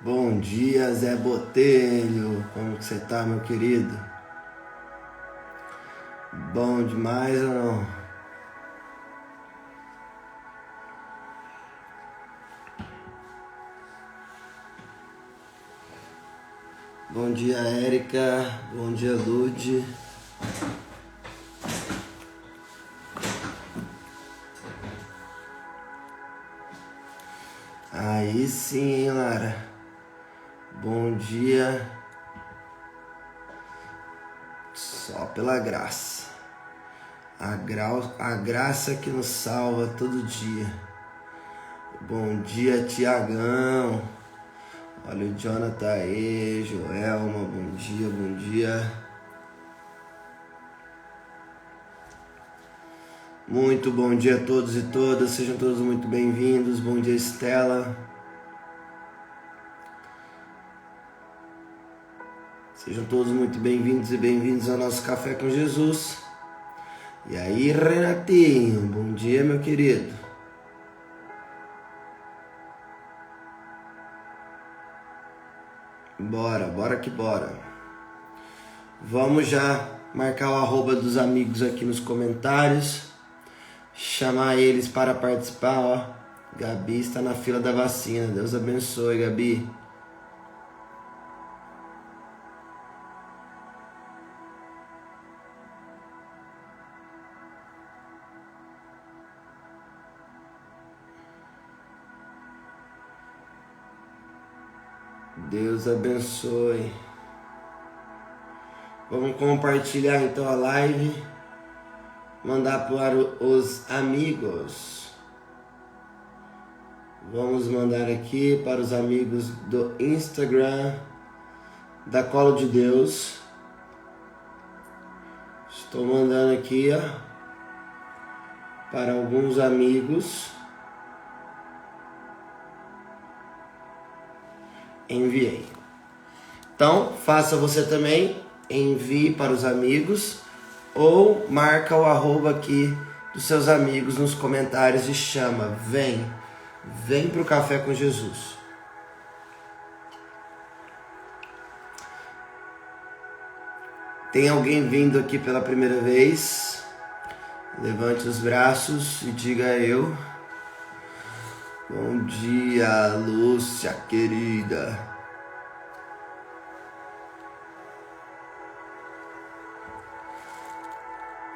Bom dia, Zé Botelho. Como que você tá, meu querido? Bom demais ou não? Bom dia, Érica. Bom dia, Lude. Aí sim, hein, Lara. Bom dia. Só pela graça. A graça que nos salva todo dia. Bom dia, Tiagão. Olha o Jonathan aí, Joelma. Bom dia, bom dia. Muito bom dia a todos e todas. Sejam todos muito bem-vindos. Bom dia, Estela. Sejam todos muito bem-vindos e bem-vindos ao nosso Café com Jesus. E aí, Renatinho, bom dia, meu querido. Bora que bora. Vamos já marcar o arroba dos amigos aqui nos comentários. Chamar eles para participar, ó. Gabi está na fila da vacina. Deus abençoe, Gabi. Deus abençoe. Vamos compartilhar então a live. Mandar para os amigos. Vamos mandar aqui para os amigos do Instagram da Colo de Deus. Estou mandando aqui, ó, para alguns amigos. Enviei. Então, faça você também, envie para os amigos ou marca o arroba aqui dos seus amigos nos comentários e chama, vem para o Café com Jesus. Tem alguém vindo aqui pela primeira vez? Levante os braços e diga eu. Bom dia, Lúcia, querida.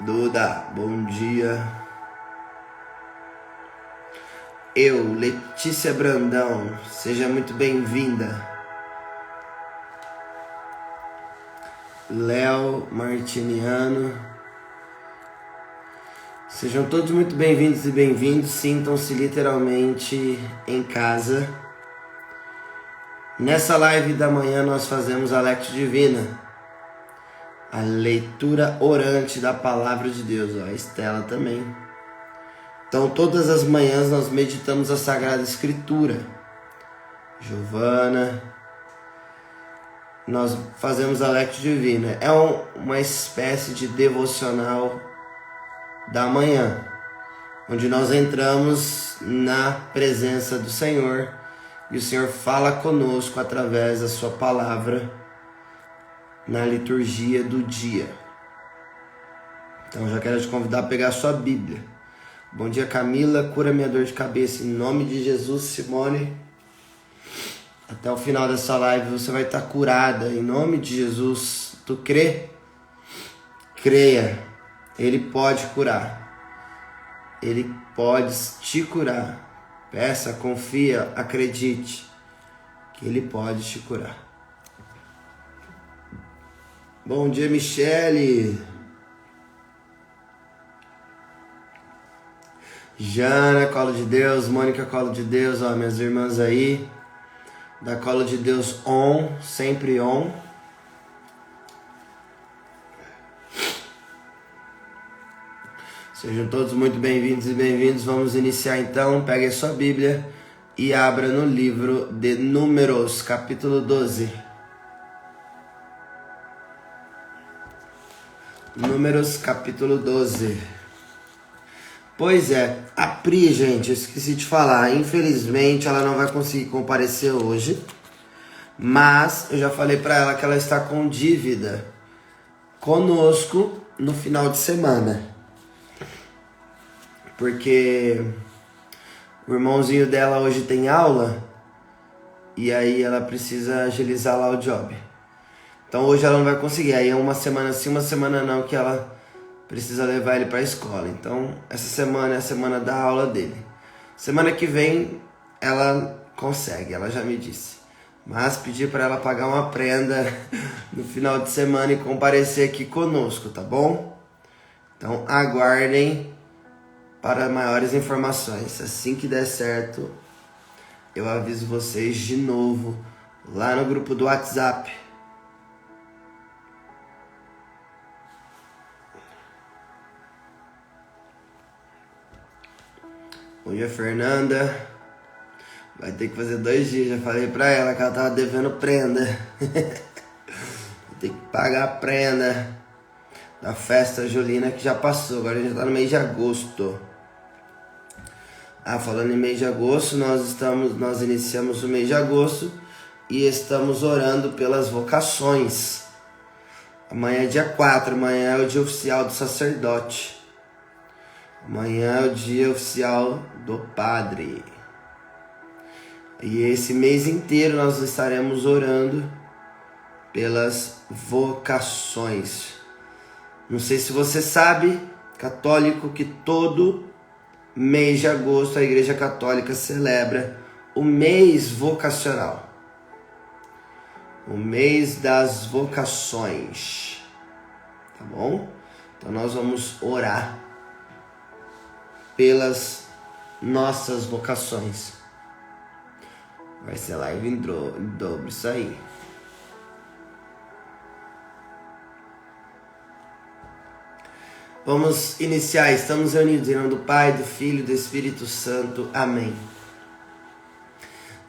Duda, bom dia. Eu, Letícia Brandão, seja muito bem-vinda. Léo Martiniano, sejam todos muito bem-vindos e bem-vindos. Sintam-se literalmente em casa. Nessa live da manhã nós fazemos a Lectio Divina, a leitura orante da Palavra de Deus. Ó, a Estela também. Então todas as manhãs nós meditamos a Sagrada Escritura. Giovana, nós fazemos a Lectio Divina. É uma espécie de devocional da manhã, onde nós entramos na presença do Senhor e o Senhor fala conosco através da sua palavra na liturgia do dia. Então já quero te convidar a pegar a sua Bíblia. Bom dia, Camila, cura minha dor de cabeça em nome de Jesus. Simone, até o final dessa live você vai estar curada em nome de Jesus. Tu crê? Creia, Ele pode curar. Ele pode te curar. Peça, confia, acredite que Ele pode te curar. Bom dia, Michele. Jana, Colo de Deus. Mônica, Colo de Deus. Ó, minhas irmãs aí da Colo de Deus on, sempre on. Sejam todos muito bem-vindos e bem-vindos. Vamos iniciar então. Pegue a sua Bíblia e abra no livro de Números, capítulo 12. Números, capítulo 12. Pois é, a Pri, gente, eu esqueci de falar. Infelizmente, ela não vai conseguir comparecer hoje. Mas eu já falei para ela que ela está com dívida conosco no final de semana. Porque o irmãozinho dela hoje tem aula e aí ela precisa agilizar lá o job. Então hoje ela não vai conseguir. Aí é uma semana sim, uma semana não que ela precisa levar ele para a escola. Então essa semana é a semana da aula dele. Semana que vem ela consegue, ela já me disse. Mas pedi para ela pagar uma prenda no final de semana e comparecer aqui conosco, tá bom? Então aguardem para maiores informações. Assim que der certo, eu aviso vocês de novo lá no grupo do WhatsApp. Hoje a Fernanda vai ter que fazer 2 dias. Já falei pra ela que ela tava devendo prenda. Tem que pagar a prenda da festa julina que já passou. Agora a gente tá no mês de agosto. Falando em mês de agosto, nós iniciamos o mês de agosto e estamos orando pelas vocações. Amanhã é dia 4, amanhã é o dia oficial do sacerdote. Amanhã é o dia oficial do padre. E esse mês inteiro nós estaremos orando pelas vocações. Não sei se você sabe, católico, que todo mês de agosto a Igreja Católica celebra o mês vocacional. O mês das vocações. Tá bom? Então nós vamos orar pelas nossas vocações. Vai ser live em dobro, isso aí. Vamos iniciar, estamos reunidos em nome do Pai, do Filho e do Espírito Santo. Amém.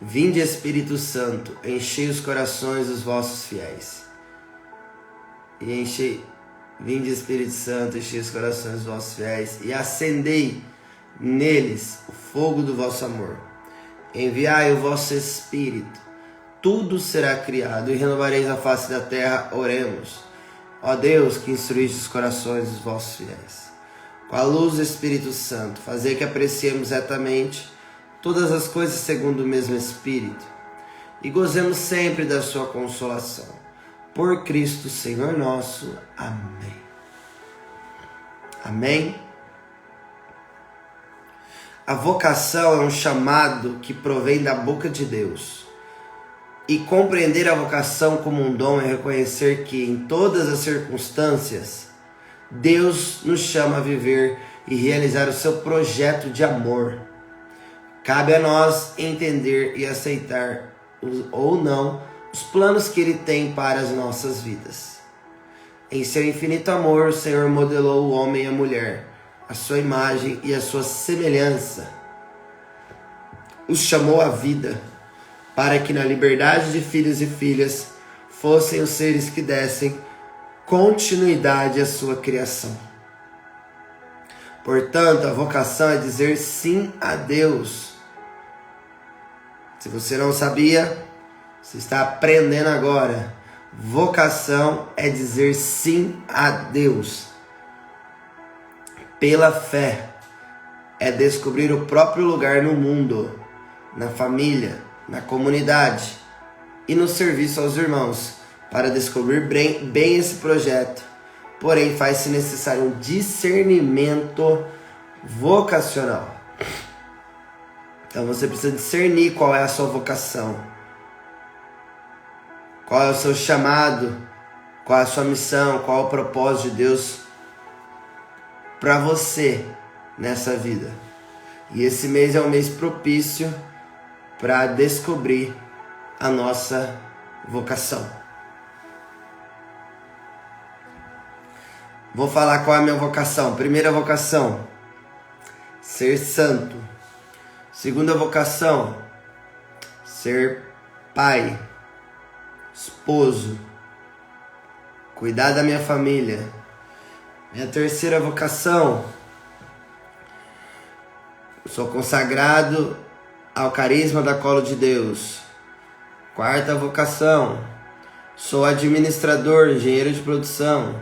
Vinde, Espírito Santo, enchei os corações dos vossos fiéis. Vinde, Espírito Santo, enchei os corações dos vossos fiéis e acendei neles o fogo do vosso amor. Enviai o vosso Espírito, tudo será criado e renovareis a face da terra. Oremos. Ó Deus, que instruíste os corações dos vossos fiéis, com a luz do Espírito Santo, fazei que apreciemos retamente todas as coisas segundo o mesmo Espírito e gozemos sempre da sua consolação. Por Cristo Senhor nosso. Amém. Amém. A vocação é um chamado que provém da boca de Deus. E compreender a vocação como um dom é reconhecer que, em todas as circunstâncias, Deus nos chama a viver e realizar o seu projeto de amor. Cabe a nós entender e aceitar ou não os planos que Ele tem para as nossas vidas. Em seu infinito amor, o Senhor modelou o homem e a mulher, a sua imagem e a sua semelhança. Os chamou à vida, para que na liberdade de filhos e filhas fossem os seres que dessem continuidade à sua criação. Portanto, a vocação é dizer sim a Deus. Se você não sabia, você está aprendendo agora. Vocação é dizer sim a Deus. Pela fé, é descobrir o próprio lugar no mundo, na família, na comunidade e no serviço aos irmãos. Para descobrir bem esse projeto, porém faz-se necessário um discernimento vocacional. Então você precisa discernir qual é a sua vocação, qual é o seu chamado, qual é a sua missão, qual é o propósito de Deus para você nessa vida. E esse mês é um mês propício para descobrir a nossa vocação. Vou falar qual é a minha vocação. Primeira vocação, ser santo. Segunda vocação, ser pai, esposo, cuidar da minha família. Minha terceira vocação, sou consagrado ao carisma da Colo de Deus. Quarta vocação: sou administrador, engenheiro de produção.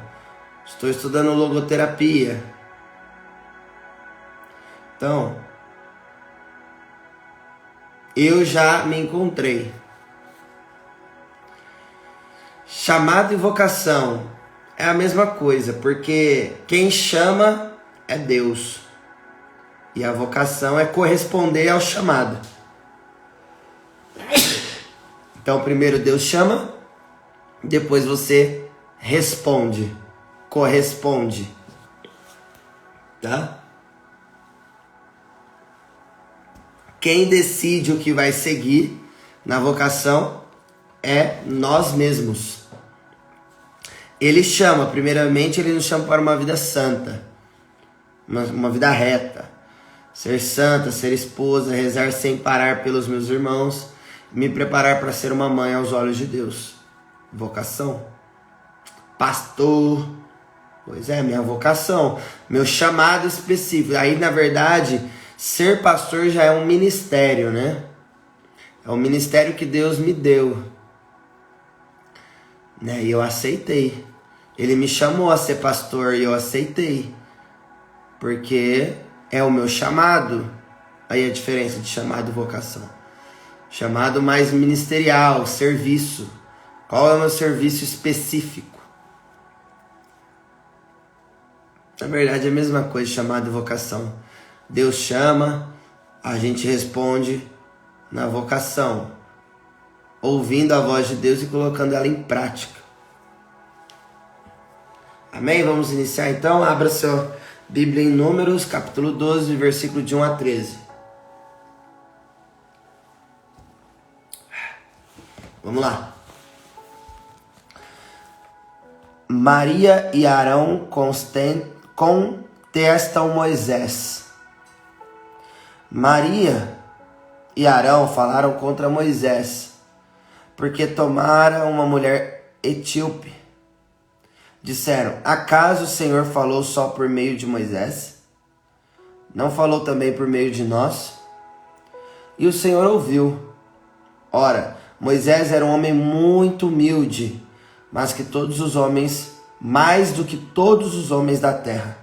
Estou estudando logoterapia. Então, eu já me encontrei. Chamado e vocação é a mesma coisa, porque quem chama é Deus. E a vocação é corresponder ao chamado. Então, primeiro Deus chama, depois você responde, corresponde. Tá? Quem decide o que vai seguir na vocação é nós mesmos. Ele chama, primeiramente, ele nos chama para uma vida santa, uma vida reta. Ser santa, ser esposa, rezar sem parar pelos meus irmãos, me preparar para ser uma mãe aos olhos de Deus. Vocação. Pastor. Pois é, minha vocação, meu chamado específico. Aí, na verdade, ser pastor já é um ministério, né? É um ministério que Deus me deu. Né? E eu aceitei. Ele me chamou a ser pastor e eu aceitei. Porque é o meu chamado. Aí a diferença de chamado e vocação. Chamado mais ministerial, serviço. Qual é o meu serviço específico? Na verdade é a mesma coisa, chamado e vocação. Deus chama, a gente responde na vocação, ouvindo a voz de Deus e colocando ela em prática. Amém? Vamos iniciar então? Abra sua Bíblia em Números, capítulo 12, versículo de 1 a 13. Vamos lá. Maria e Arão contestam Moisés. Maria e Arão falaram contra Moisés, porque tomaram uma mulher etíope. Disseram: acaso o Senhor falou só por meio de Moisés? Não falou também por meio de nós? E o Senhor ouviu. Ora, Moisés era um homem muito humilde, mais do que todos os homens da terra.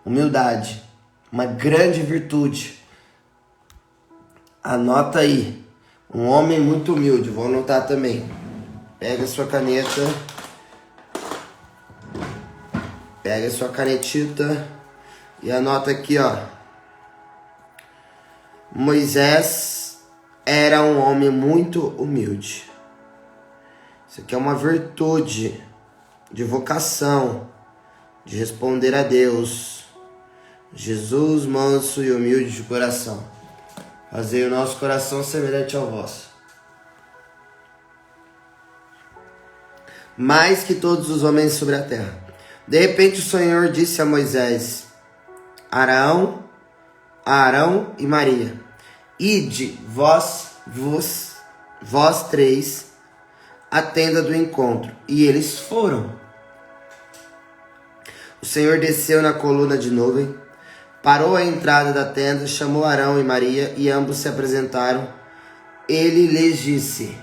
Humildade, uma grande virtude. Anota aí, um homem muito humilde. Vou anotar também. Pega a sua caneta. Pega a sua canetita e anota aqui, ó. Moisés era um homem muito humilde. Isso aqui é uma virtude de vocação, de responder a Deus. Jesus, manso e humilde de coração. Fazei o nosso coração semelhante ao vosso. Mais que todos os homens sobre a terra. De repente o Senhor disse a Moisés: Arão e Maria, ide vós três à tenda do encontro. E eles foram. O Senhor desceu na coluna de nuvem, parou à entrada da tenda, chamou Arão e Maria, e ambos se apresentaram. Ele lhes disse: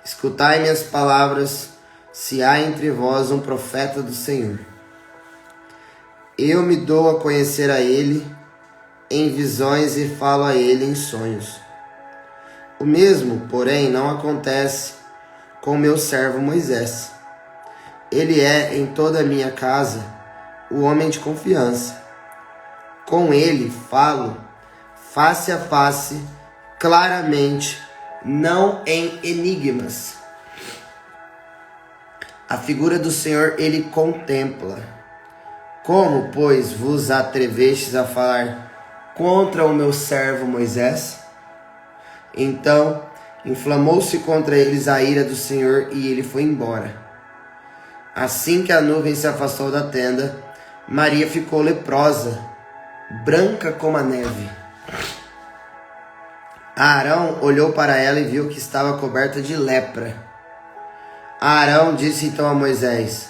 escutai minhas palavras, se há entre vós um profeta do Senhor. Eu me dou a conhecer a ele em visões e falo a ele em sonhos. O mesmo, porém, não acontece com meu servo Moisés. Ele é, em toda a minha casa, o homem de confiança. Com ele falo face a face, claramente, não em enigmas. A figura do Senhor ele contempla. Como, pois, vos atrevestes a falar contra o meu servo Moisés? Então inflamou-se contra eles a ira do Senhor e ele foi embora. Assim que a nuvem se afastou da tenda, Maria ficou leprosa, branca como a neve. Arão olhou para ela e viu que estava coberta de lepra. Arão disse então a Moisés: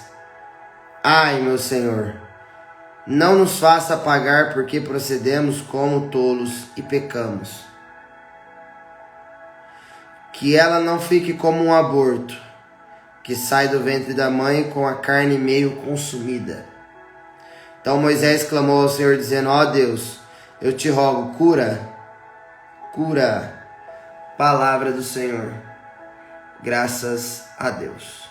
ai, meu senhor, não nos faça pagar porque procedemos como tolos e pecamos. que ela não fique como um aborto, que sai do ventre da mãe com a carne meio consumida. Então Moisés clamou ao Senhor, dizendo: ó Deus, eu te rogo, cura. Palavra do Senhor. Graças a Deus.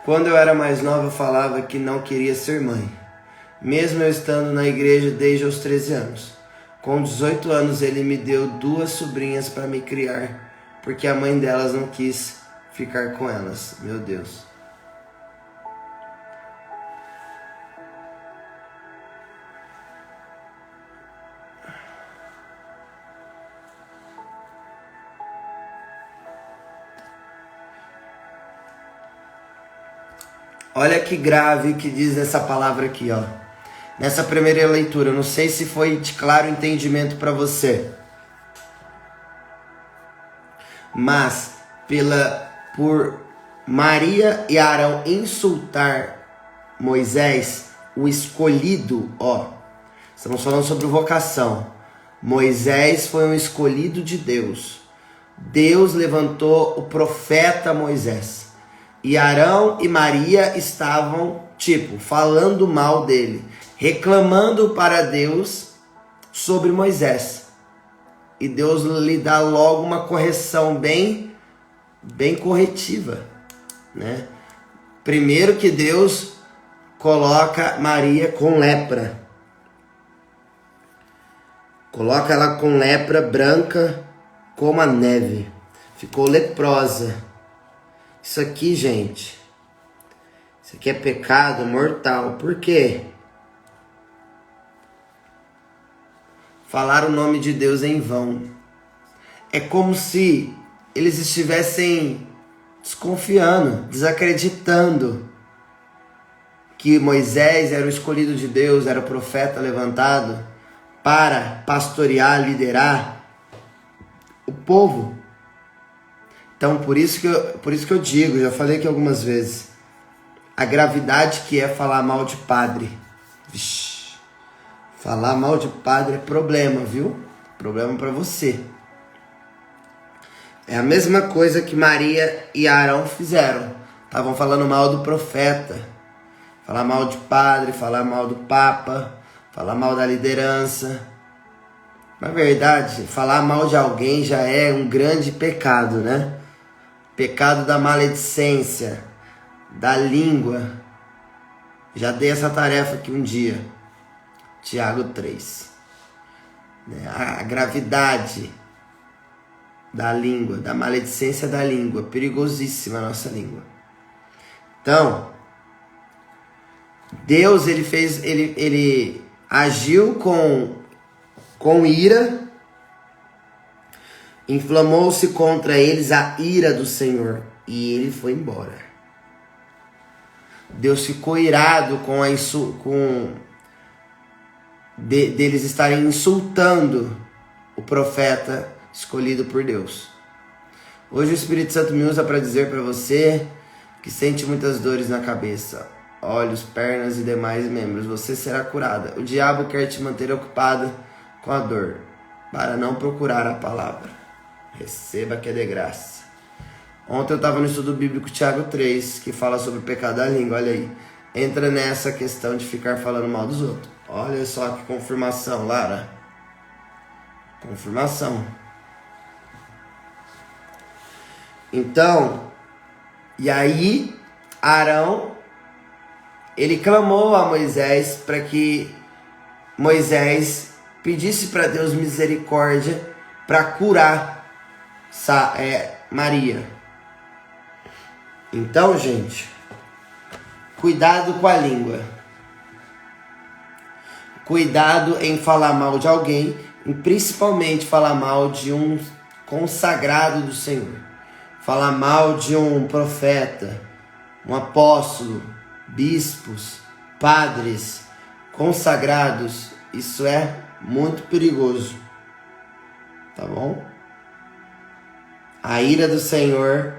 Quando eu era mais nova, eu falava que não queria ser mãe, mesmo eu estando na igreja desde os 13 anos. Com 18 anos, ele me deu 2 sobrinhas para me criar, porque a mãe delas não quis ficar com elas. Meu Deus. Olha que grave que diz essa palavra aqui, ó. Nessa primeira leitura, eu não sei se foi de claro entendimento para você, mas por Maria e Arão insultar Moisés, o escolhido, ó. Estamos falando sobre vocação. Moisés foi um escolhido de Deus. Deus levantou o profeta Moisés. E Arão e Maria estavam, falando mal dele, reclamando para Deus sobre Moisés. E Deus lhe dá logo uma correção bem corretiva, né? Primeiro que Deus coloca Maria com lepra. Coloca ela com lepra branca como a neve. Ficou leprosa. Isso aqui, gente, isso aqui é pecado mortal. Por quê? Falar o nome de Deus em vão. É como se eles estivessem desconfiando, desacreditando que Moisés era o escolhido de Deus, era o profeta levantado para pastorear, liderar o povo. Então, por isso que eu digo, já falei aqui algumas vezes, a gravidade que é falar mal de padre. Vixe, falar mal de padre é problema, viu? Problema para você. É a mesma coisa que Maria e Arão fizeram. Estavam falando mal do profeta. Falar mal de padre, falar mal do papa, falar mal da liderança. Na verdade, falar mal de alguém já é um grande pecado, né? Pecado da maledicência, da língua. Já dei essa tarefa aqui um dia. Tiago 3. A gravidade da língua, da maledicência da língua. Perigosíssima a nossa língua. Então, Deus, ele agiu com ira. Inflamou-se contra eles a ira do Senhor e ele foi embora. Deus ficou irado deles estarem insultando o profeta escolhido por Deus. Hoje o Espírito Santo me usa para dizer para você que sente muitas dores na cabeça, olhos, pernas e demais membros. Você será curada. O diabo quer te manter ocupada com a dor para não procurar a palavra. Receba que é de graça. Ontem eu estava no estudo bíblico Tiago 3, que fala sobre o pecado da língua. Olha aí. Entra nessa questão de ficar falando mal dos outros. Olha só que confirmação, Lara. Confirmação. Então, e aí, Arão, ele clamou a Moisés para que Moisés pedisse para Deus misericórdia para curar Maria. Então, gente, cuidado com a língua. Cuidado em falar mal de alguém, e principalmente falar mal de um consagrado do Senhor. Falar mal de um profeta, um apóstolo, bispos, padres, consagrados. Isso é muito perigoso. Tá bom? A ira do Senhor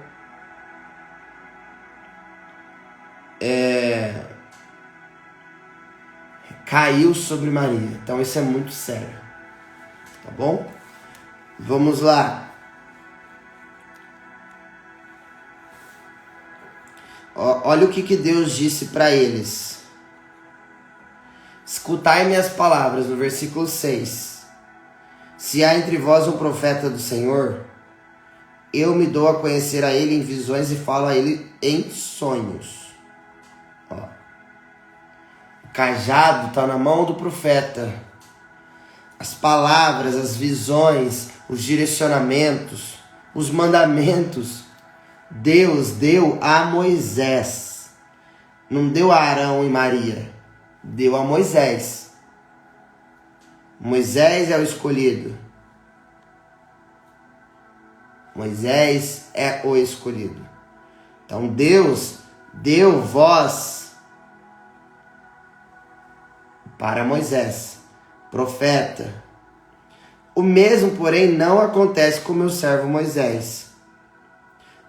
caiu sobre Maria. Então isso é muito sério. Tá bom? Vamos lá. Olha o que Deus disse para eles. Escutai minhas palavras, no versículo 6. Se há entre vós um profeta do Senhor, eu me dou a conhecer a ele em visões e falo a ele em sonhos. Ó. O cajado está na mão do profeta. As palavras, as visões, os direcionamentos, os mandamentos, Deus deu a Moisés. Não deu a Arão e Maria. Deu a Moisés. Moisés é o escolhido. Moisés é o escolhido. Então Deus deu voz para Moisés, profeta. O mesmo, porém, não acontece com meu servo Moisés.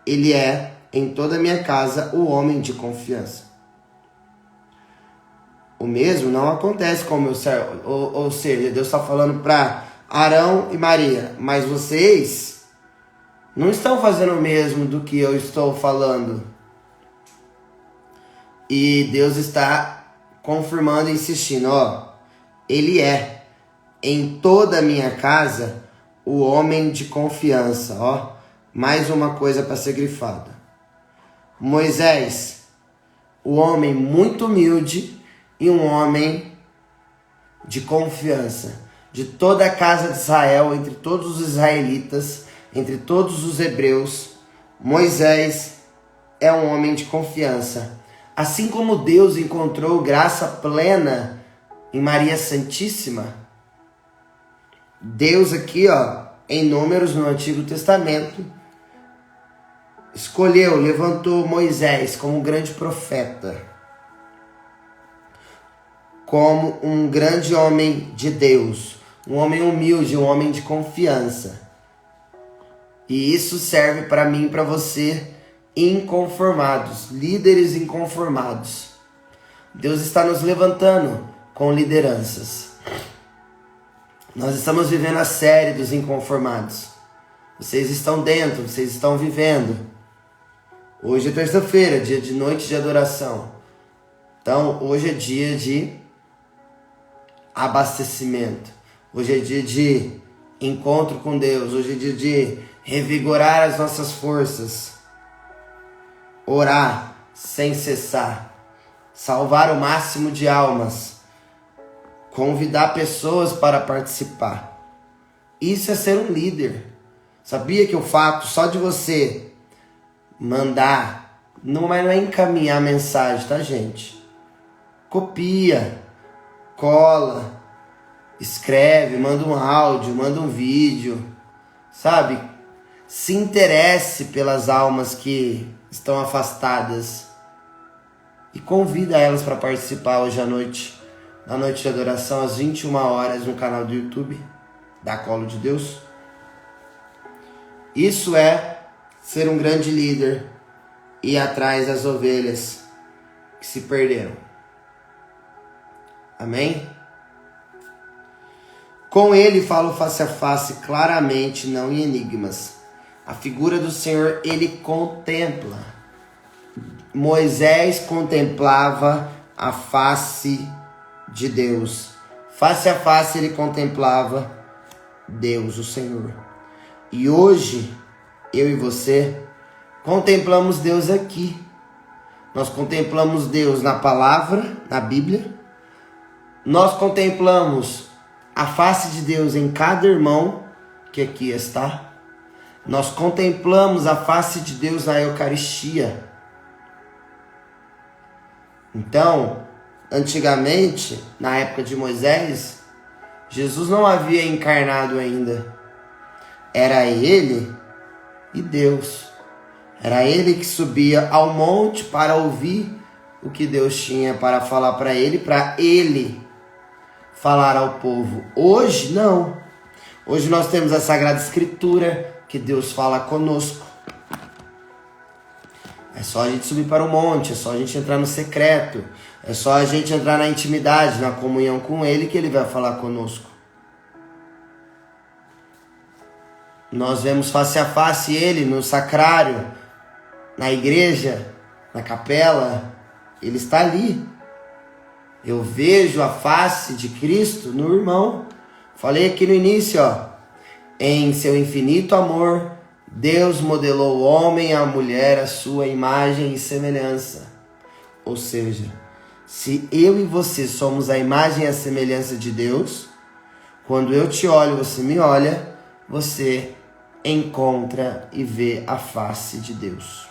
Ele é, em toda a minha casa, o homem de confiança. O mesmo não acontece com o meu servo. Ou seja, Deus está falando para Arão e Maria. Mas vocês não estão fazendo o mesmo do que eu estou falando. E Deus está confirmando e insistindo. Ele é, em toda a minha casa, o homem de confiança. Mais uma coisa para ser grifada. Moisés, o homem muito humilde e um homem de confiança. De toda a casa de Israel, entre todos os israelitas, entre todos os hebreus, Moisés é um homem de confiança. Assim como Deus encontrou graça plena em Maria Santíssima, Deus aqui, em Números, no Antigo Testamento, escolheu, levantou Moisés como um grande profeta, como um grande homem de Deus, um homem humilde, um homem de confiança. E isso serve para mim e para você, inconformados, líderes inconformados. Deus está nos levantando com lideranças. Nós estamos vivendo a série dos inconformados. Vocês estão dentro, vocês estão vivendo. Hoje é terça-feira, dia de noite de adoração. Então, hoje é dia de abastecimento. Hoje é dia de encontro com Deus. Hoje é dia de revigorar as nossas forças. Orar sem cessar. Salvar o máximo de almas. Convidar pessoas para participar. Isso é ser um líder. Sabia que o fato só de você mandar, não é encaminhar a mensagem, tá, gente? Copia, cola, escreve, manda um áudio, manda um vídeo, sabe? Se interesse pelas almas que estão afastadas e convida elas para participar hoje à noite, na noite de adoração, às 21 horas, no canal do YouTube da Colo de Deus. Isso é ser um grande líder e ir atrás das ovelhas que se perderam. Amém? Com ele falo face a face, claramente, não em enigmas. A figura do Senhor ele contempla. Moisés contemplava a face de Deus. Face a face ele contemplava Deus, o Senhor. E hoje, eu e você, contemplamos Deus aqui. Nós contemplamos Deus na palavra, na Bíblia. Nós contemplamos a face de Deus em cada irmão que aqui está. Nós contemplamos a face de Deus na Eucaristia. Então, antigamente, na época de Moisés, Jesus não havia encarnado ainda. Era ele e Deus. Era ele que subia ao monte para ouvir o que Deus tinha para falar para ele falar ao povo. Hoje, não. Hoje nós temos a Sagrada Escritura, que Deus fala conosco. É só a gente subir para o monte, é só a gente entrar no secreto, é só a gente entrar na intimidade, na comunhão com ele, que ele vai falar conosco. nós vemos face a face Ele no sacrário, na igreja, na capela. Ele está ali. Eu vejo a face de Cristo no irmão. Falei aqui no início, ó. Em seu infinito amor, Deus modelou o homem e a mulher à sua imagem e semelhança. Ou seja, se eu e você somos a imagem e a semelhança de Deus, quando eu te olho, você me olha, você encontra e vê a face de Deus.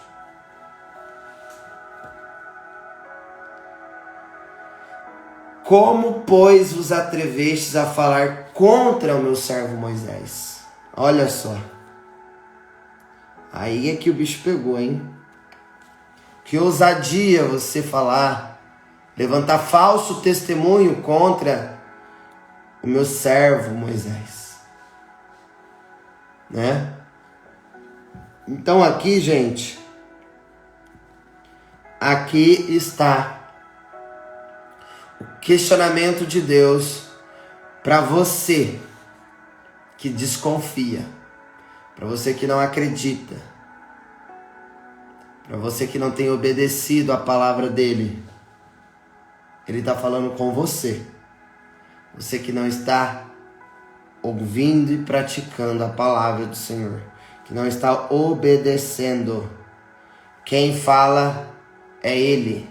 Como, pois, vos atrevestes a falar contra o meu servo Moisés? Olha só. Aí é que o bicho pegou, hein? Que ousadia você falar, levantar falso testemunho contra o meu servo Moisés. Né? Então aqui, gente, aqui está o questionamento de Deus para você que desconfia, para você que não acredita, para você que não tem obedecido a palavra dele. Ele está falando com você. Você que não está ouvindo e praticando a palavra do Senhor, que não está obedecendo. Quem fala é Ele.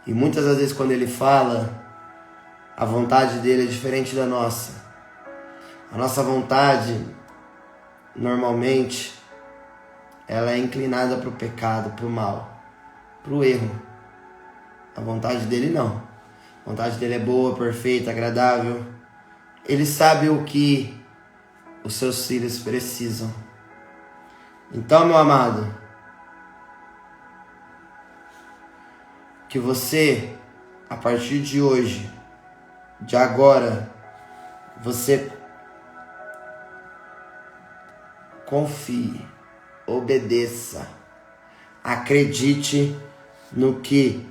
E muitas das vezes quando Ele fala, a vontade dele é diferente da nossa. A nossa vontade, normalmente, ela é inclinada para o pecado, para o mal, para o erro. A vontade dele não. A vontade dele é boa, perfeita, agradável. Ele sabe o que os seus filhos precisam. Então, meu amado, que você, a partir de hoje, de agora, você confie, obedeça, acredite no que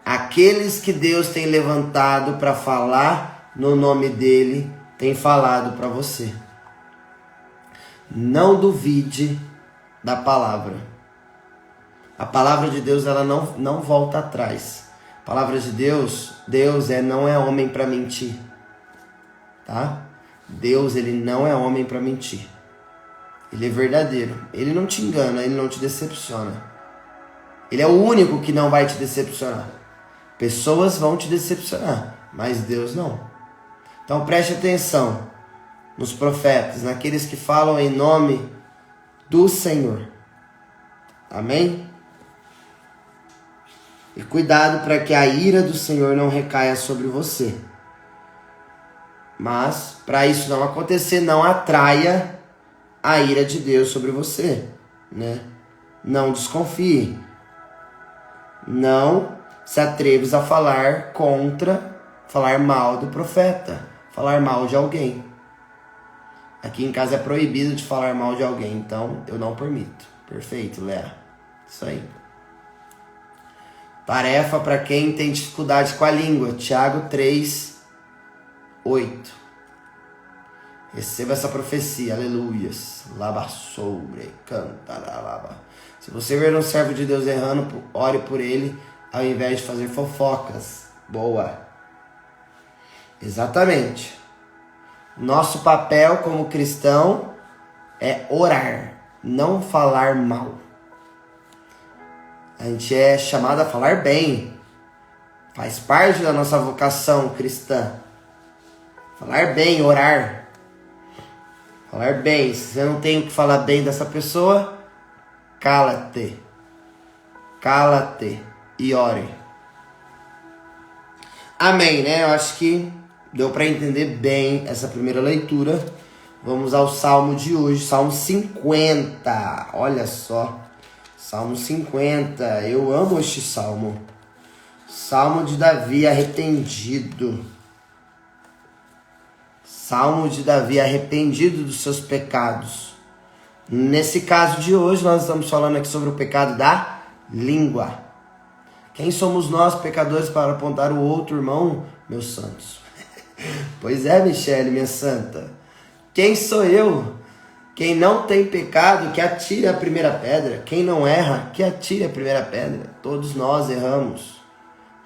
aqueles que Deus tem levantado para falar no nome dele tem falado para você. Não duvide da palavra. A palavra de Deus, ela não volta atrás. A palavra de Deus não é homem para mentir. Tá? Deus, ele não é homem para mentir. Ele é verdadeiro. Ele não te engana, ele não te decepciona. Ele é o único que não vai te decepcionar. Pessoas vão te decepcionar, mas Deus não. Então preste atenção nos profetas, naqueles que falam em nome do Senhor. Amém? E cuidado para que a ira do Senhor não recaia sobre você. Mas, para isso não acontecer, não atraia a ira de Deus sobre você, né? Não desconfie. Não se atreva a falar mal do profeta, falar mal de alguém. Aqui em casa é proibido de falar mal de alguém, então eu não permito. Perfeito, Léa. Isso aí. Tarefa para quem tem dificuldade com a língua. Tiago 3, 8. Receba essa profecia. Aleluias. Laba sobre, canta, laba. Se você ver um servo de Deus errando, ore por ele, ao invés de fazer fofocas. Boa. Exatamente. Nosso papel como cristão é orar, não falar mal. A gente é chamado a falar bem. Faz parte da nossa vocação cristã. Falar bem, orar. Falar bem. Se você não tem o que falar bem dessa pessoa, cala-te. Cala-te e ore. Amém, né? Eu acho que deu para entender bem essa primeira leitura. Vamos ao Salmo de hoje, Salmo 50. Olha só. Salmo 50, eu amo este salmo. Salmo de Davi arrependido. Salmo de Davi arrependido dos seus pecados. Nesse caso de hoje, nós estamos falando aqui sobre o pecado da língua. Quem somos nós, pecadores, para apontar o outro irmão, meus santos? Pois é, Michele, minha santa. Quem sou eu? Quem não tem pecado, que atire a primeira pedra. Quem não erra, que atire a primeira pedra. Todos nós erramos.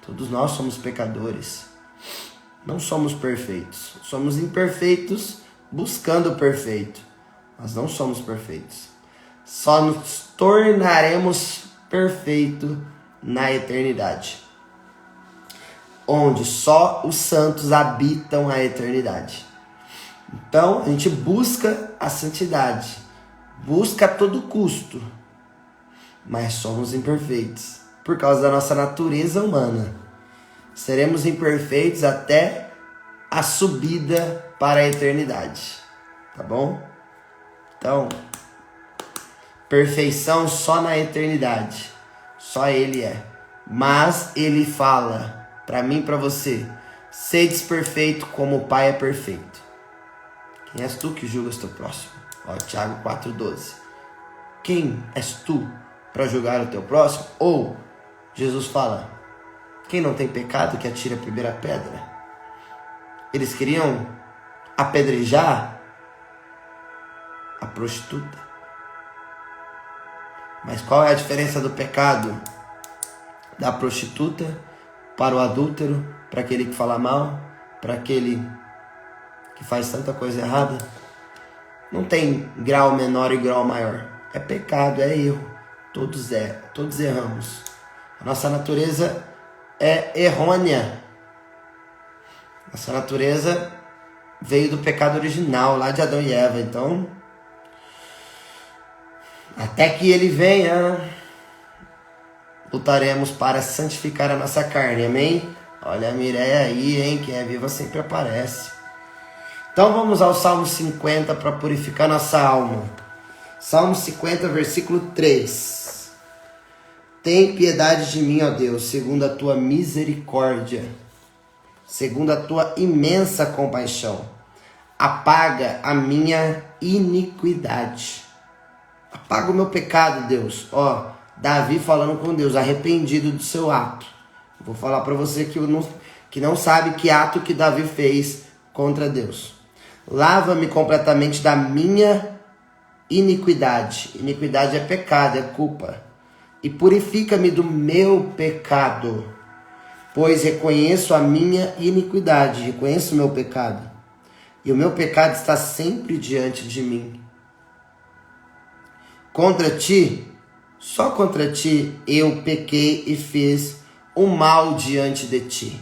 Todos nós somos pecadores. Não somos perfeitos. Somos imperfeitos buscando o perfeito. Mas não somos perfeitos. Só nos tornaremos perfeitos na eternidade, onde só os santos habitam a eternidade. Então, a gente busca a santidade, busca a todo custo, mas somos imperfeitos, por causa da nossa natureza humana. Seremos imperfeitos até a subida para a eternidade, tá bom? Então, perfeição só na eternidade, só Ele é. Mas Ele fala para mim e para você: sedes perfeito como o Pai é perfeito. Quem és tu que julgas teu próximo? Ó, Tiago 4,12. Quem és tu para julgar o teu próximo? Ou Jesus fala: quem não tem pecado que atire a primeira pedra. Eles queriam apedrejar a prostituta. Mas qual é a diferença do pecado da prostituta para o adúltero, para aquele que fala mal, para aquele que faz tanta coisa errada? Não tem grau menor e grau maior. É pecado, é erro. Todos erramos. A nossa natureza é errônea. Nossa natureza veio do pecado original, lá de Adão e Eva. Então, até que Ele venha, lutaremos para santificar a nossa carne, amém? Olha a Mireia aí, hein? Quem é viva sempre aparece. Então vamos ao Salmo 50 para purificar nossa alma. Salmo 50, versículo 3. Tem piedade de mim, ó Deus, segundo a tua misericórdia, segundo a tua imensa compaixão. Apaga a minha iniquidade. Apaga o meu pecado, Deus. Ó, Davi falando com Deus, arrependido do seu ato. Vou falar para você que não sabe que ato que Davi fez contra Deus. Lava-me completamente da minha iniquidade. Iniquidade é pecado, é culpa. E purifica-me do meu pecado, pois reconheço a minha iniquidade, reconheço o meu pecado. E o meu pecado está sempre diante de mim. Contra ti, só contra ti, eu pequei e fiz o mal diante de ti.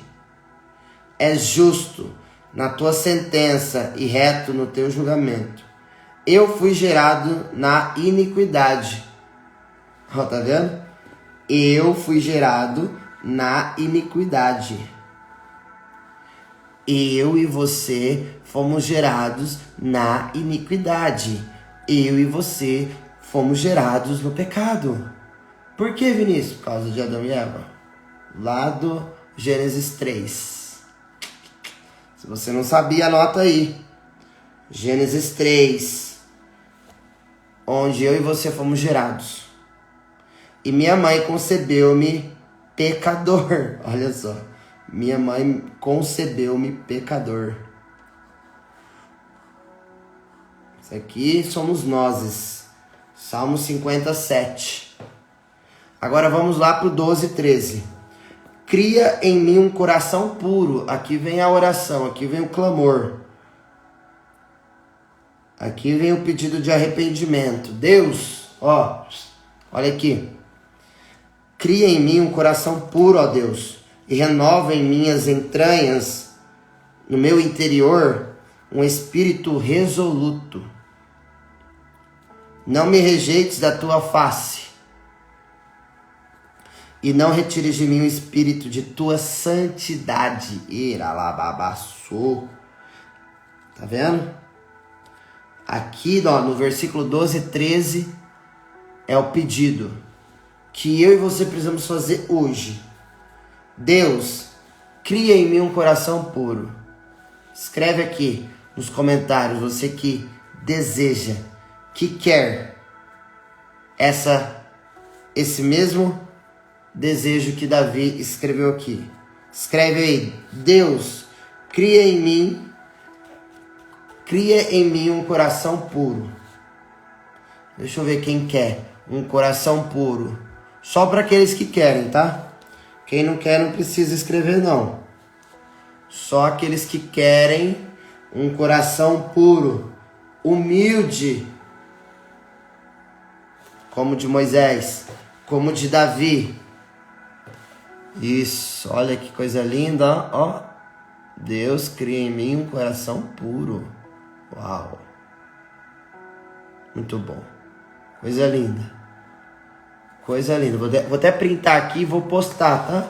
És justo na tua sentença e reto no teu julgamento. Eu fui gerado na iniquidade. Ó, tá vendo? Eu fui gerado na iniquidade. Eu e você fomos gerados na iniquidade. Eu e você fomos gerados no pecado. Por que, Vinícius? Por causa de Adão e Eva. Lá do Gênesis 3. Se você não sabia, anota aí. Gênesis 3. Onde eu e você fomos gerados. E minha mãe concebeu-me pecador. Olha só. Minha mãe concebeu-me pecador. Isso aqui somos nós. Salmo 57. Agora vamos lá para o 12:13. Cria em mim um coração puro. Aqui vem a oração, aqui vem o clamor. Aqui vem o pedido de arrependimento. Deus, ó, olha aqui. Cria em mim um coração puro, ó Deus, e renova em minhas entranhas, no meu interior, um espírito resoluto. Não me rejeites da tua face, e não retires de mim o espírito de tua santidade. Iralababaçô. Tá vendo? Aqui, ó, no versículo 12:13, é o pedido que eu e você precisamos fazer hoje. Deus, cria em mim um coração puro. Escreve aqui nos comentários, você que deseja, que quer esse mesmo desejo que Davi escreveu aqui. Escreve aí: Deus, cria em mim um coração puro. Deixa eu ver quem quer. Um coração puro. Só para aqueles que querem, tá? Quem não quer não precisa escrever, não. Só aqueles que querem um coração puro, humilde, como o de Moisés, como o de Davi. Isso, olha que coisa linda, ó. Deus cria em mim um coração puro. Uau. Muito bom. Coisa linda. Coisa linda. Vou até printar aqui e vou postar, tá?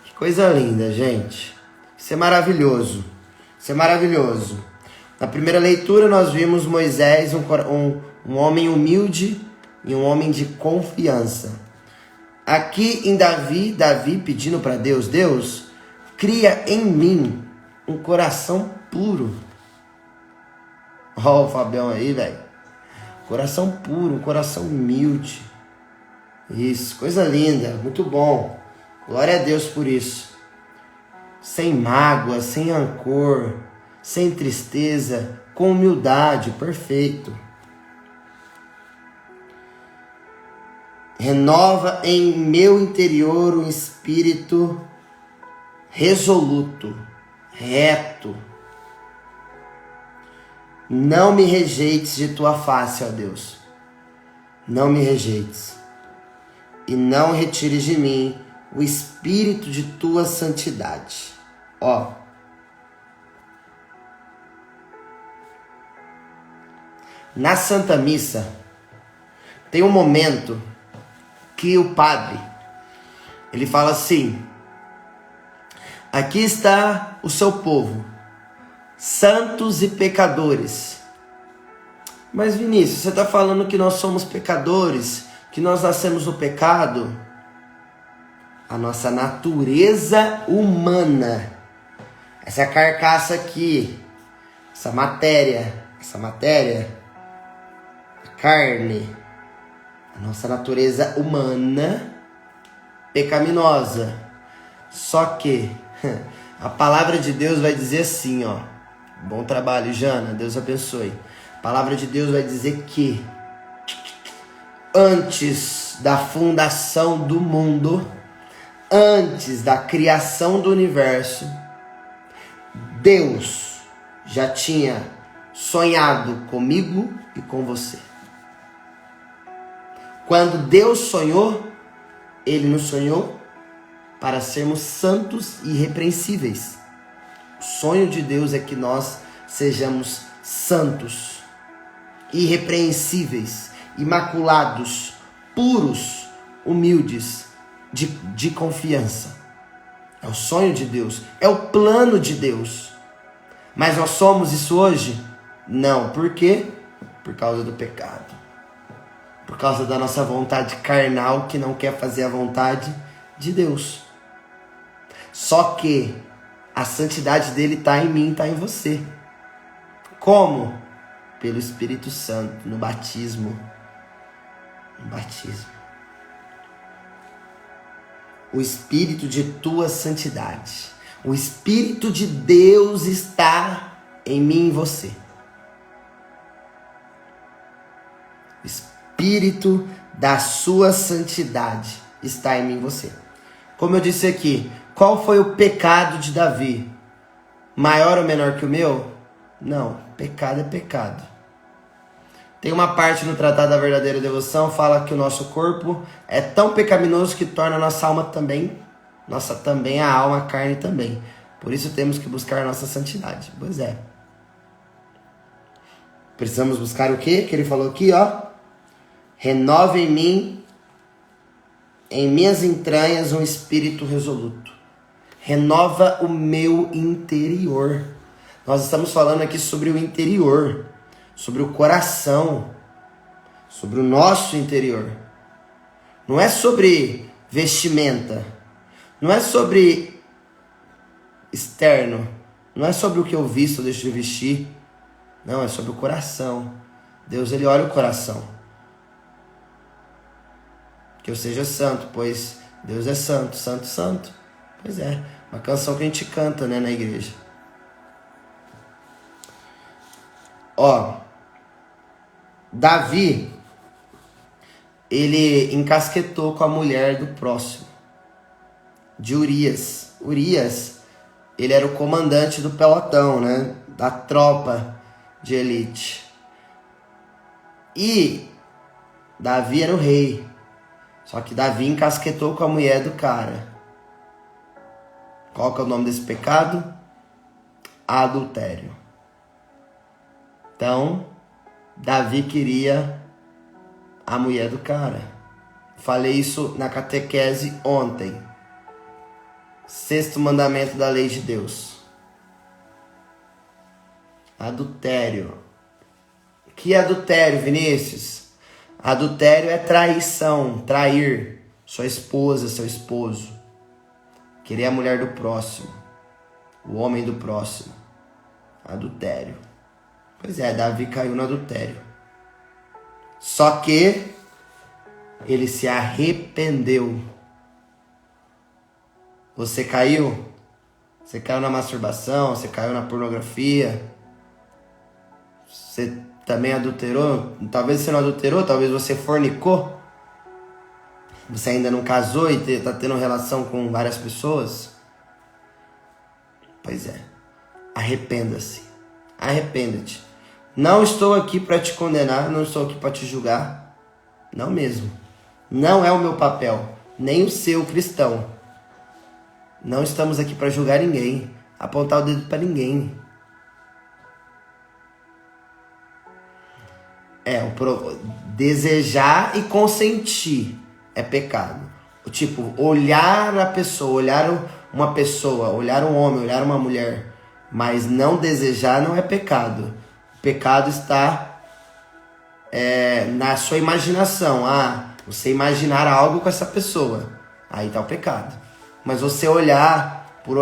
Que coisa linda, gente. Isso é maravilhoso. Isso é maravilhoso. Na primeira leitura nós vimos Moisés, um homem humilde e um homem de confiança. Aqui em Davi pedindo para Deus, Deus, cria em mim um coração puro. Ó o Fabião aí, velho. Coração puro, um coração humilde. Isso, coisa linda, muito bom. Glória a Deus por isso. Sem mágoa, sem rancor, sem tristeza, com humildade, perfeito. Renova em meu interior um espírito resoluto, reto. Não me rejeites de tua face, ó Deus. Não me rejeites. E não retires de mim o espírito de tua santidade. Ó. Na Santa Missa, tem um momento que o padre, ele fala assim: aqui está o seu povo, santos e pecadores. Mas Vinícius, você está falando que nós somos pecadores, que nós nascemos no pecado? A nossa natureza humana, essa carcaça aqui, essa matéria, a carne, a nossa natureza humana pecaminosa. Só que a palavra de Deus vai dizer assim, ó. Bom trabalho, Jana, Deus abençoe. A palavra de Deus vai dizer que antes da fundação do mundo, antes da criação do universo, Deus já tinha sonhado comigo e com você. Quando Deus sonhou, Ele nos sonhou para sermos santos e irrepreensíveis. O sonho de Deus é que nós sejamos santos, irrepreensíveis, imaculados, puros, humildes, de confiança. É o sonho de Deus, é o plano de Deus. Mas nós somos isso hoje? Não. Por quê? Por causa do pecado. Por causa da nossa vontade carnal que não quer fazer a vontade de Deus. Só que a santidade dele está em mim, está em você. Como? Pelo Espírito Santo, no batismo. No batismo. O Espírito de tua santidade. O Espírito de Deus está em mim e em você. O Espírito da sua santidade está em mim e você. Como eu disse aqui, qual foi o pecado de Davi? Maior ou menor que o meu? Não, pecado é pecado. Tem uma parte no Tratado da Verdadeira Devoção, fala que o nosso corpo é tão pecaminoso que torna a nossa alma também, a alma, a carne também. Por isso temos que buscar a nossa santidade. Pois é. Precisamos buscar o quê? Que ele falou aqui, ó. Renove em mim, em minhas entranhas, um espírito resoluto. Renova o meu interior. Nós estamos falando aqui sobre o interior, sobre o coração, sobre o nosso interior. Não é sobre vestimenta, não é sobre externo, não é sobre o que eu visto ou deixo de vestir. Não, é sobre o coração. Deus, ele olha o coração. Que eu seja santo, pois Deus é santo, santo, santo. Pois é, uma canção que a gente canta, né, na igreja. Ó, Davi, ele encasquetou com a mulher do próximo, de Urias. Urias, ele era o comandante do pelotão, né? Da tropa de elite. E Davi era o rei. Só que Davi encasquetou com a mulher do cara. Qual que é o nome desse pecado? Adultério. Então, Davi queria a mulher do cara. Falei isso na catequese ontem. 6º mandamento da lei de Deus. Adultério. Que adultério, Vinícius? Adultério é traição, trair sua esposa, seu esposo. Querer a mulher do próximo, o homem do próximo. Adultério. Pois é, Davi caiu no adultério. Só que ele se arrependeu. Você caiu? Você caiu na masturbação, você caiu na pornografia. Você também adulterou? Talvez você não adulterou, talvez você fornicou. Você ainda não casou e está tendo relação com várias pessoas. Pois é, arrependa-se. Arrependa-te. Não estou aqui para te condenar, não estou aqui para te julgar. Não mesmo. Não é o meu papel, nem o seu, cristão. Não estamos aqui para julgar ninguém, apontar o dedo para ninguém. Desejar e consentir é pecado. Tipo, olhar a pessoa, olhar uma pessoa, olhar um homem, olhar uma mulher, mas não desejar não é pecado. O pecado está na sua imaginação. Você imaginar algo com essa pessoa, aí está o pecado. Mas você olhar, por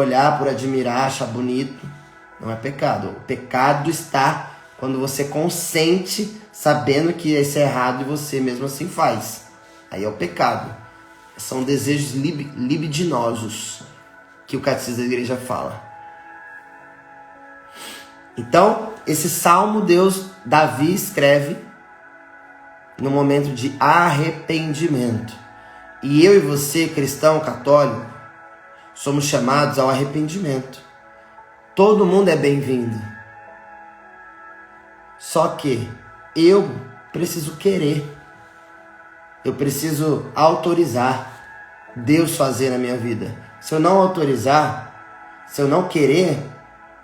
admirar, achar bonito, não é pecado. O pecado está quando você consente, sabendo que isso é errado e você mesmo assim faz. Aí é o pecado. São desejos libidinosos que o Catecismo da Igreja fala. Então, esse salmo Davi escreve no momento de arrependimento. E eu e você, cristão católico, somos chamados ao arrependimento. Todo mundo é bem-vindo. Só que eu preciso querer. Eu preciso autorizar Deus fazer na minha vida. Se eu não autorizar, se eu não querer,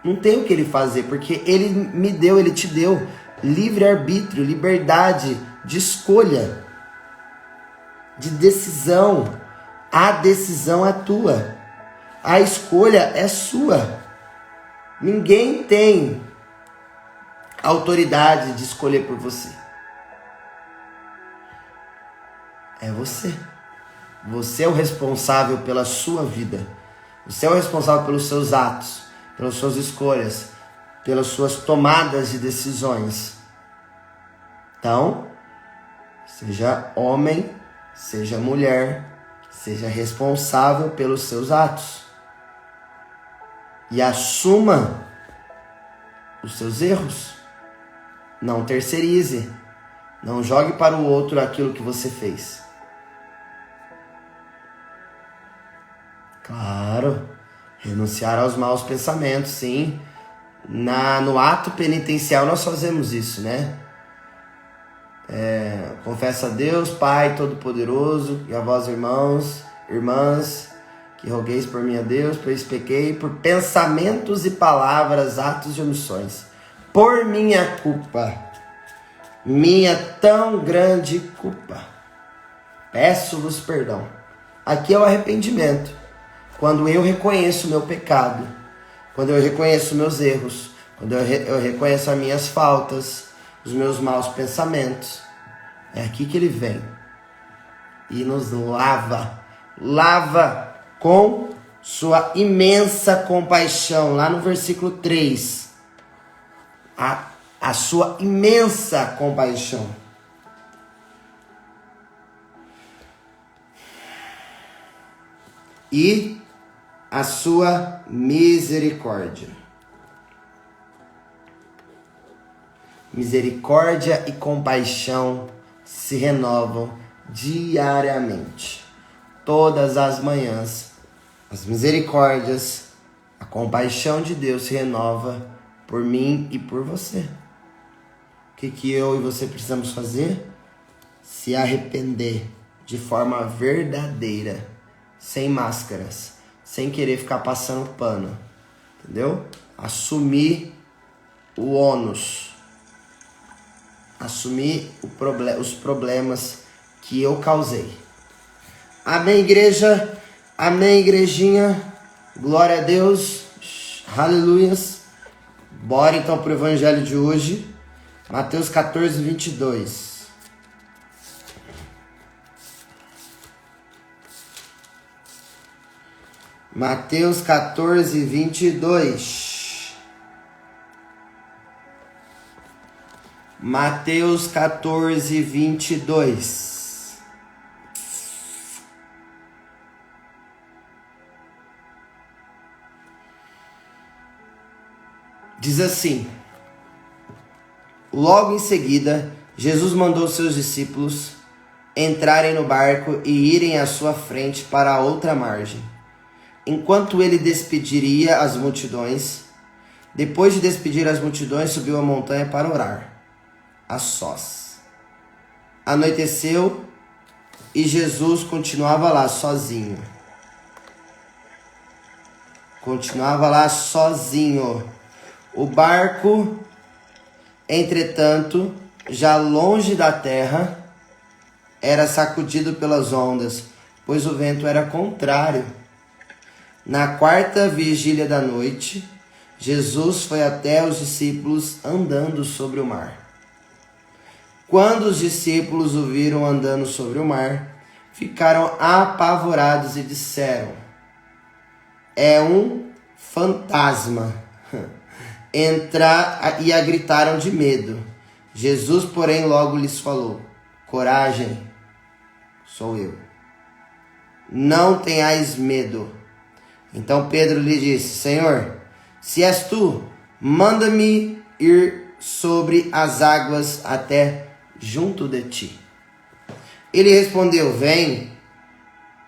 não tem o que Ele fazer, porque Ele me deu, Ele te deu livre-arbítrio, liberdade de escolha, de decisão. A decisão é tua. A escolha é sua. Ninguém tem autoridade de escolher por você. É você. Você é o responsável pela sua vida. Você é o responsável pelos seus atos, pelas suas escolhas, pelas suas tomadas de decisões. Então, seja homem, seja mulher, seja responsável pelos seus atos. E assuma os seus erros. Não terceirize. Não jogue para o outro aquilo que você fez. Claro, renunciar aos maus pensamentos, sim. No ato penitencial nós fazemos isso, né? Confesso a Deus, Pai Todo-Poderoso, e a vós, irmãos, irmãs, que rogueis por mim a Deus, pois pequei por pensamentos e palavras, atos e omissões. Por minha culpa, minha tão grande culpa. Peço-vos perdão. Aqui é o arrependimento. Quando eu reconheço o meu pecado, quando eu reconheço meus erros, quando eu reconheço as minhas faltas, os meus maus pensamentos, é aqui que Ele vem e nos lava com sua imensa compaixão. Lá no versículo 3, a sua imensa compaixão. E a sua misericórdia. Misericórdia e compaixão se renovam diariamente. Todas as manhãs, as misericórdias, a compaixão de Deus se renova por mim e por você. O que eu e você precisamos fazer? Se arrepender de forma verdadeira, sem máscaras, sem querer ficar passando pano, entendeu? Assumir o ônus, assumir os problemas que eu causei. Amém, igreja? Amém, igrejinha? Glória a Deus, aleluias. Bora então para o evangelho de hoje, Mateus 14, 22. Mateus 14, 22. Mateus 14, 22. Diz assim: logo em seguida, Jesus mandou seus discípulos entrarem no barco e irem à sua frente para a outra margem, enquanto ele despediria as multidões. Depois de despedir as multidões, subiu a montanha para orar, a sós. Anoiteceu e Jesus continuava lá sozinho. O barco, entretanto, já longe da terra, era sacudido pelas ondas, pois o vento era contrário. Na quarta vigília da noite, Jesus foi até os discípulos andando sobre o mar. Quando os discípulos o viram andando sobre o mar, ficaram apavorados e disseram: é um fantasma. E gritaram de medo. Jesus, porém, logo lhes falou: coragem, sou eu. Não tenhais medo. Então Pedro lhe disse: Senhor, se és tu, manda-me ir sobre as águas até junto de ti. Ele respondeu: vem.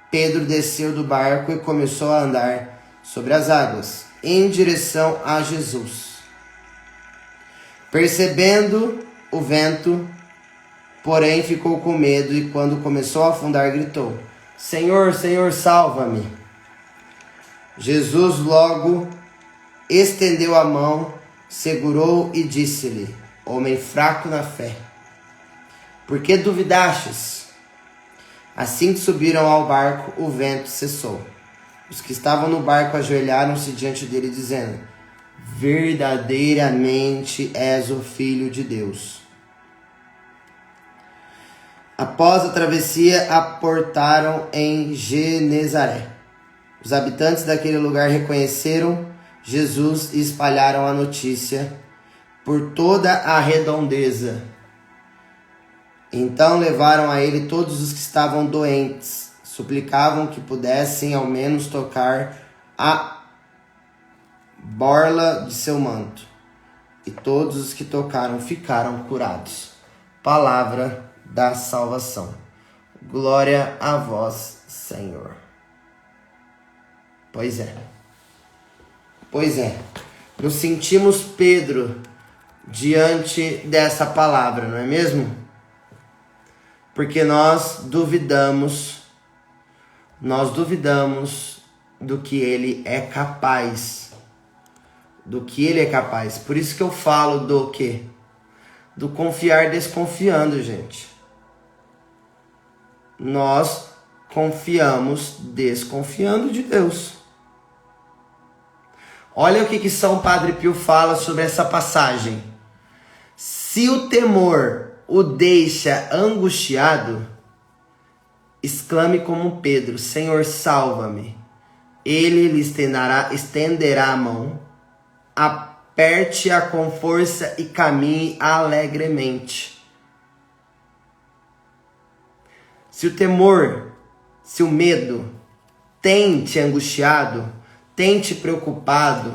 Pedro desceu do barco e começou a andar sobre as águas, em direção a Jesus. Percebendo o vento, porém ficou com medo e quando começou a afundar gritou: Senhor, Senhor, salva-me. Jesus logo estendeu a mão, segurou e disse-lhe: homem fraco na fé, por que duvidastes? Assim que subiram ao barco, o vento cessou. Os que estavam no barco ajoelharam-se diante dele, dizendo: verdadeiramente és o Filho de Deus. Após a travessia, aportaram em Genezaré. Os habitantes daquele lugar reconheceram Jesus e espalharam a notícia por toda a redondeza. Então levaram a ele todos os que estavam doentes, suplicavam que pudessem ao menos tocar a borla de seu manto. E todos os que tocaram ficaram curados. Palavra da salvação. Glória a vós, Senhor. Pois é. Nos sentimos Pedro diante dessa palavra, não é mesmo? Porque nós duvidamos do que ele é capaz. Por isso que eu falo do quê? Do confiar desconfiando, gente. Nós confiamos desconfiando de Deus. Olha o que São Padre Pio fala sobre essa passagem. Se o temor o deixa angustiado, exclame como Pedro: Senhor, salva-me. Ele lhe estenderá a mão, aperte-a com força e caminhe alegremente. Se o temor, se o medo tem te angustiado, tem te preocupado,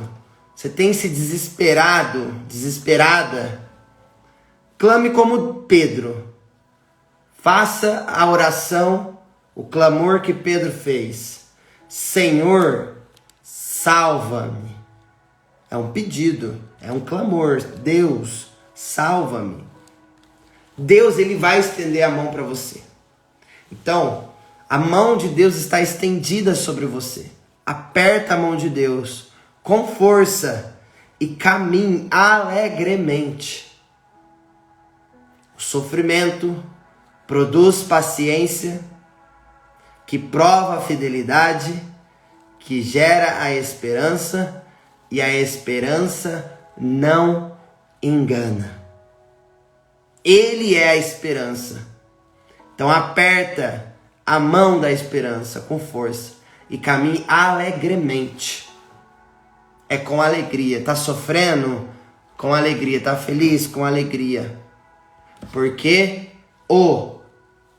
você tem se desesperada, Clame como Pedro. Faça a oração, o clamor que Pedro fez. Senhor, salva-me. É um pedido, é um clamor. Deus, salva-me. Deus, ele vai estender a mão para você. Então, a mão de Deus está estendida sobre você. Aperta a mão de Deus com força e caminhe alegremente. O sofrimento produz paciência, que prova a fidelidade, que gera a esperança, e a esperança não engana. Ele é a esperança. Então aperta a mão da esperança com força e caminhe alegremente. É com alegria. Tá sofrendo? Com alegria. Tá feliz? Com alegria. Porque o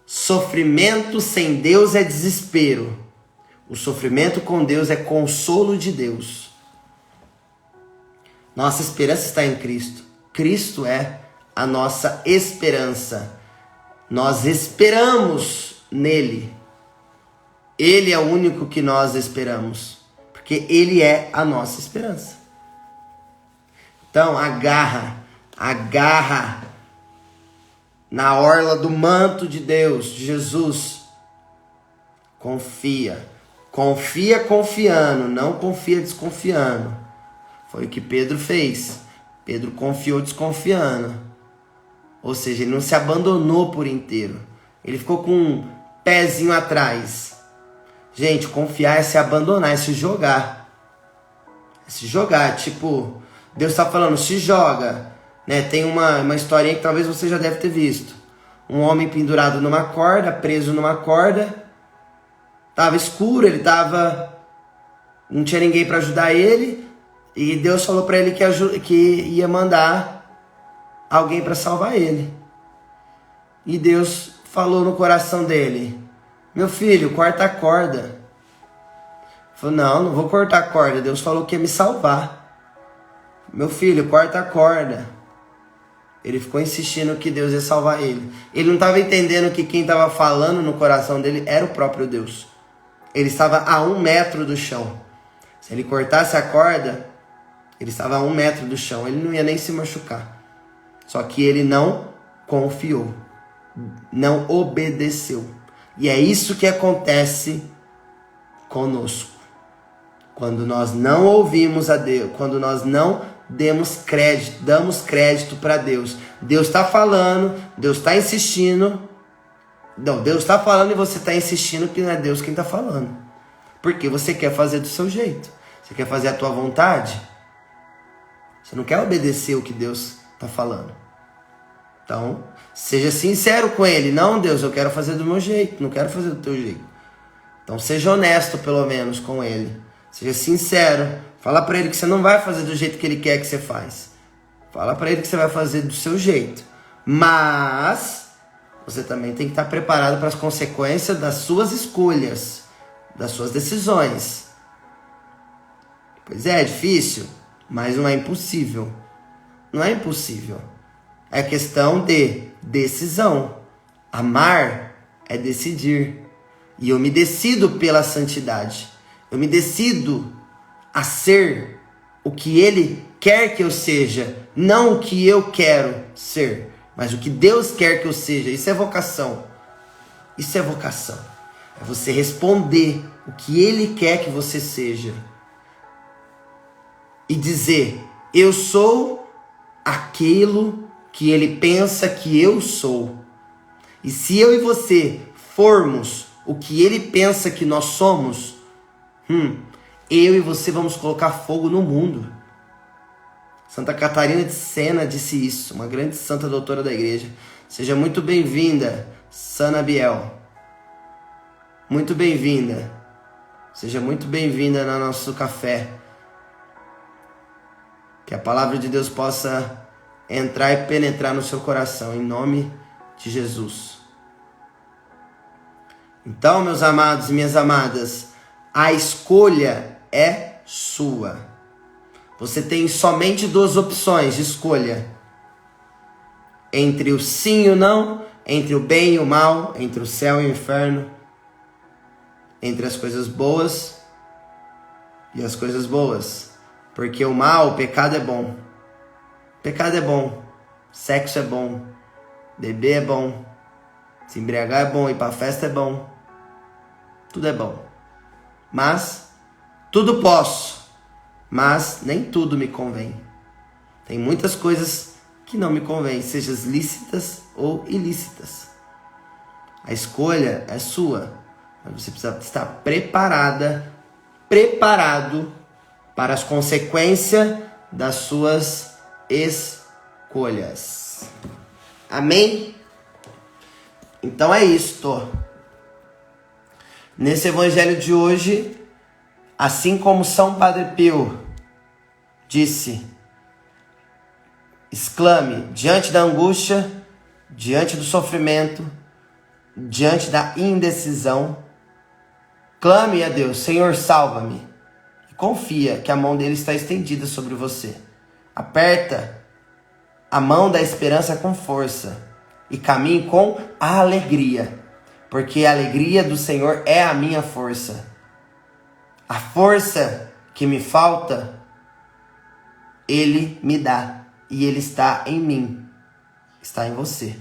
sofrimento sem Deus é desespero. O sofrimento com Deus é consolo de Deus. Nossa esperança está em Cristo. Cristo é a nossa esperança. Nós esperamos nele. Ele é o único que nós esperamos. Porque ele é a nossa esperança. Então agarra na orla do manto de Deus, de Jesus. Confia confiando, não confia desconfiando. Foi o que Pedro fez. Pedro confiou desconfiando. Ou seja, ele não se abandonou por inteiro. Ele ficou com um pezinho atrás. Gente, confiar é se abandonar, é se jogar. É se jogar, tipo, Deus está falando, se joga. Né? Tem uma historinha que talvez você já deve ter visto. Um homem pendurado numa corda, preso numa corda. Tava escuro, não tinha ninguém para ajudar ele. E Deus falou para ele que ia mandar alguém para salvar ele. E Deus falou no coração dele: meu filho, corta a corda. Ele falou: não vou cortar a corda. Deus falou que ia me salvar. Meu filho, corta a corda. Ele ficou insistindo que Deus ia salvar ele. Ele não estava entendendo que quem estava falando no coração dele era o próprio Deus. Ele estava a 1 metro do chão. Se ele cortasse a corda, ele estava a 1 metro do chão. Ele não ia nem se machucar. Só que ele não confiou. Não obedeceu. E é isso que acontece conosco. Quando nós não ouvimos a Deus, quando nós não damos crédito para Deus. Deus está falando, Deus está insistindo. Não, Deus está falando e você está insistindo que não é Deus quem está falando. Porque você quer fazer do seu jeito. Você quer fazer a tua vontade. Você não quer obedecer o que Deus está falando. Então, seja sincero com Ele. Não, Deus, eu quero fazer do meu jeito. Não quero fazer do teu jeito. Então, seja honesto pelo menos com Ele. Seja sincero. Fala para Ele que você não vai fazer do jeito que Ele quer que você faz. Fala para Ele que você vai fazer do seu jeito. Mas você também tem que estar preparado para as consequências das suas escolhas, das suas decisões. Pois é difícil, mas não é impossível. Não é impossível. É questão de decisão. Amar é decidir. E eu me decido pela santidade. Eu me decido a ser o que Ele quer que eu seja, não o que eu quero ser, mas o que Deus quer que eu seja. Isso é vocação. Isso é vocação. É você responder o que Ele quer que você seja. E dizer: eu sou aquilo que Ele pensa que eu sou. E se eu e você formos o que Ele pensa que nós somos, eu e você vamos colocar fogo no mundo. Santa Catarina de Sena disse isso, uma grande santa doutora da igreja. Seja muito bem-vinda, Sana Biel. Muito bem-vinda. Seja muito bem-vinda no nosso café. Que a palavra de Deus possa entrar e penetrar no seu coração, em nome de Jesus. Então, meus amados e minhas amadas, a escolha é sua. Você tem somente 2 opções de escolha. entre o sim e o não, entre o bem e o mal, entre o céu e o inferno, entre as coisas boas e as coisas boas. Porque o mal, o pecado é bom. Pecado é bom. Sexo é bom. Beber é bom. Se embriagar é bom. Ir pra festa é bom. Tudo é bom. Mas tudo posso. Mas nem tudo me convém. Tem muitas coisas que não me convém, sejam lícitas ou ilícitas. A escolha é sua. Mas você precisa estar preparado para as consequências das suas escolhas. Amém? Então é isto. Nesse evangelho de hoje, assim como São Padre Pio disse, exclame, diante da angústia, diante do sofrimento, diante da indecisão, clame a Deus, Senhor, salva-me. E confia que a mão dele está estendida sobre você. Aperta a mão da esperança com força e caminhe com alegria, porque a alegria do Senhor é a minha força. A força que me falta, Ele me dá. E Ele está em mim. Está em você.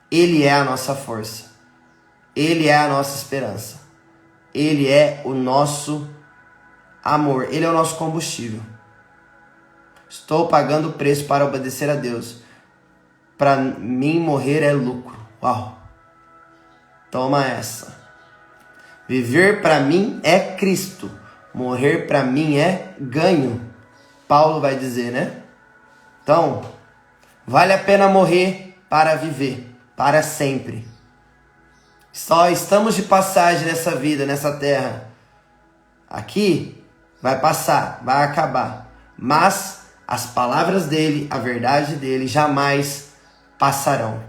Ele é a nossa força. Ele é a nossa esperança. Ele é o nosso amor. Ele é o nosso combustível. Estou pagando o preço para obedecer a Deus. Para mim morrer é lucro. Uau! Toma essa. Viver para mim é Cristo. Morrer para mim é ganho. Paulo vai dizer, né? Então, vale a pena morrer para viver, para sempre. Só estamos de passagem nessa vida, nessa terra. Aqui vai passar, vai acabar. Mas as palavras dele, a verdade dele jamais passarão.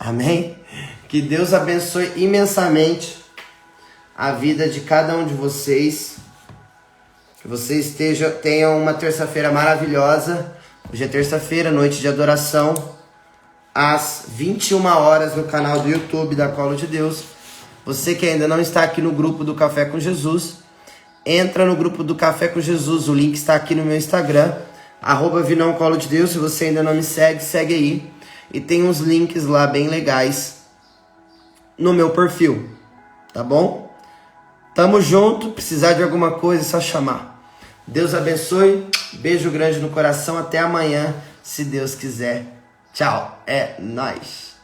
Amém? Que Deus abençoe imensamente a vida de cada um de vocês. Que vocês tenham uma terça-feira maravilhosa. Hoje é terça-feira, noite de adoração, às 21 horas no canal do YouTube da Colo de Deus. Você que ainda não está aqui no grupo do Café com Jesus, entra no grupo do Café com Jesus. O link está aqui no meu Instagram, @vinãocolodedeus. Se você ainda não me segue, segue aí. E tem uns links lá bem legais no meu perfil, tá bom? Tamo junto, precisar de alguma coisa é só chamar. Deus abençoe, beijo grande no coração, até amanhã, se Deus quiser. Tchau, é nóis.